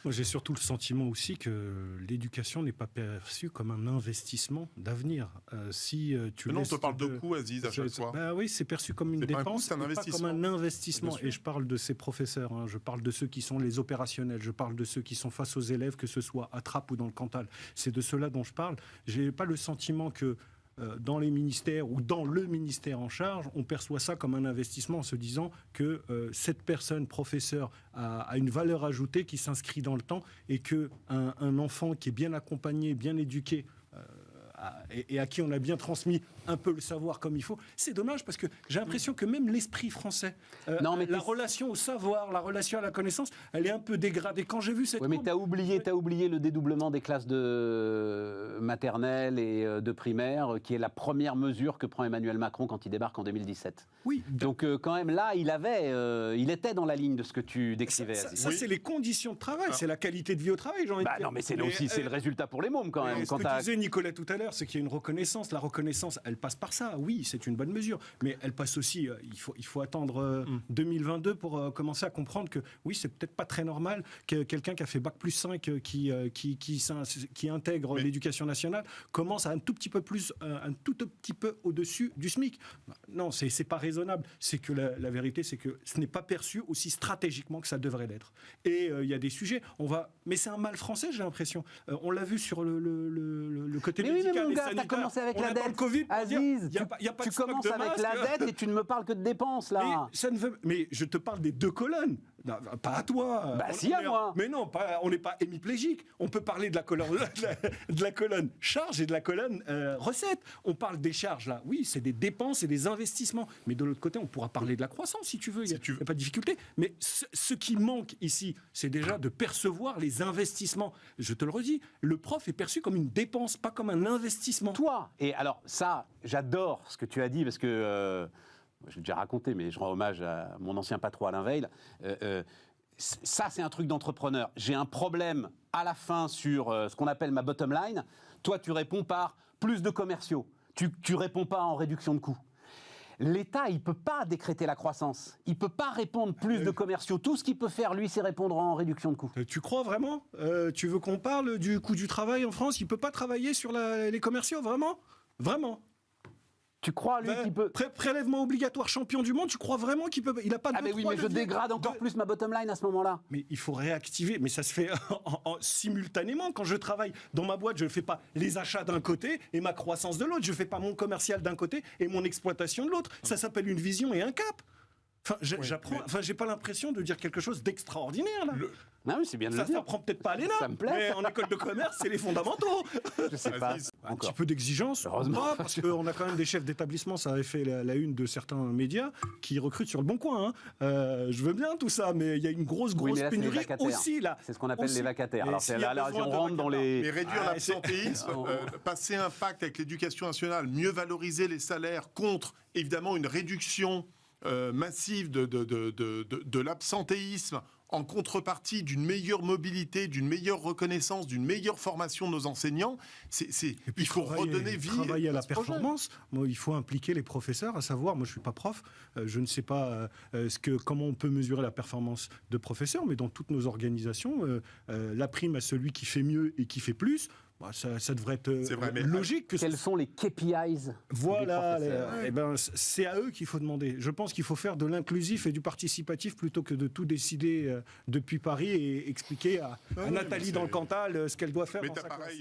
Moi, j'ai surtout le sentiment aussi que l'éducation n'est pas perçue comme un investissement d'avenir. Non, on te parle de coûts, Aziz, à chaque fois. Oui, c'est perçu comme une dépense, pas comme un investissement. Et je parle de ces professeurs, hein, je parle de ceux qui sont les opérationnels, je parle de ceux qui sont face aux élèves, que ce soit à Trappes ou dans le Cantal. C'est de ceux-là dont je parle. J'ai pas le sentiment que dans les ministères ou dans le ministère en charge, on perçoit ça comme un investissement en se disant que cette personne, professeur, a une valeur ajoutée qui s'inscrit dans le temps et qu'un enfant qui est bien accompagné, bien éduqué, et à qui on a bien transmis un peu le savoir comme il faut, c'est dommage parce que j'ai l'impression que même l'esprit français, la relation au savoir, la relation à la connaissance, elle est un peu dégradée. Quand j'ai vu cette... Oui, mais t'as oublié le dédoublement des classes de maternelle et de primaire, qui est la première mesure que prend Emmanuel Macron quand il débarque en 2017. Oui. Donc quand même là, il était dans la ligne de ce que tu décrivais. Ça c'est les conditions de travail, c'est la qualité de vie au travail, j'ai envie de dire. Non, mais c'est le résultat pour les mômes quand même. Ce que disait Nicolas tout à l'heure, c'est qu'il y a une reconnaissance. La reconnaissance, elle passe par ça. Oui, c'est une bonne mesure. Mais elle passe aussi, il faut attendre 2022 pour commencer à comprendre que oui, c'est peut-être pas très normal que quelqu'un qui a fait Bac plus 5, qui intègre l'éducation nationale, commence à un tout petit peu au-dessus du SMIC. Non, c'est pas raisonnable. C'est que la vérité, c'est que ce n'est pas perçu aussi stratégiquement que ça devrait l'être. Et il y a des sujets, mais c'est un mal français, j'ai l'impression. On l'a vu sur le côté médical et sanitaire. T'as commencé avec la dette. Le COVID, Aziz, y a pas tu de stock commences de avec masques. la dette et tu ne me parles que de dépenses, là. Mais je te parle des deux colonnes. Non, pas à toi. Si, à moi. Mais non, on n'est pas hémiplégique. On peut parler de la colonne charge et de la colonne recette. On parle des charges, là. Oui, c'est des dépenses et des investissements. Mais de l'autre côté, on pourra parler de la croissance, si tu veux. Il n'y a pas de difficulté. Mais ce qui manque ici, c'est déjà de percevoir les investissements. Je te le redis, le prof est perçu comme une dépense, pas comme un investissement. Toi, et alors ça, j'adore ce que tu as dit, parce que... je l'ai déjà raconté, mais je rends hommage à mon ancien patron Alain Veil. Ça, c'est un truc d'entrepreneur. J'ai un problème à la fin sur ce qu'on appelle ma bottom line. Toi, tu réponds par plus de commerciaux. Tu réponds pas en réduction de coûts. L'État, il ne peut pas décréter la croissance. Il ne peut pas répondre plus de commerciaux. Tout ce qu'il peut faire, lui, c'est répondre en réduction de coûts. Tu crois vraiment Tu veux qu'on parle du coût du travail en France? Il ne peut pas travailler sur les commerciaux, vraiment? Vraiment? Tu crois, lui, qu'il peut... Prélèvement obligatoire champion du monde, tu crois vraiment qu'il peut... Il n'a pas de... Ah mais oui, mais je dégrade encore plus ma bottom line à ce moment-là. Mais il faut réactiver, mais ça se fait simultanément. Quand je travaille dans ma boîte, je ne fais pas les achats d'un côté et ma croissance de l'autre. Je ne fais pas mon commercial d'un côté et mon exploitation de l'autre. Ça s'appelle une vision et un cap. Enfin, j'ai pas l'impression de dire quelque chose d'extraordinaire, là. Non, mais c'est bien de le dire. Ça prend peut-être pas à l'ENA, ça me plaît. mais en école de commerce, c'est les fondamentaux. Je sais pas. Un petit peu d'exigence, heureusement, parce qu'on a quand même des chefs d'établissement, ça avait fait la une de certains médias, qui recrutent sur le Bon Coin. Je veux bien tout ça, mais il y a une grosse là, pénurie aussi, là. C'est ce qu'on appelle les vacataires. Alors, c'est là, on rentre dans les... Mais réduire l'absentéisme, passer un pacte avec l'éducation nationale, mieux valoriser les salaires contre, évidemment, une réduction massive de l'absentéisme en contrepartie d'une meilleure mobilité, d'une meilleure reconnaissance, d'une meilleure formation de nos enseignants. Il faut redonner vie. Travailler à la performance. Moi, il faut impliquer les professeurs, à savoir, moi je ne suis pas prof, je ne sais pas comment on peut mesurer la performance de professeurs, mais dans toutes nos organisations, la prime à celui qui fait mieux et qui fait plus, ça devrait être logique. Quels sont les KPIs? Voilà, c'est à eux qu'il faut demander. Je pense qu'il faut faire de l'inclusif et du participatif plutôt que de tout décider depuis Paris et expliquer à Nathalie dans le Cantal ce qu'elle doit faire. Mais dans sa classe.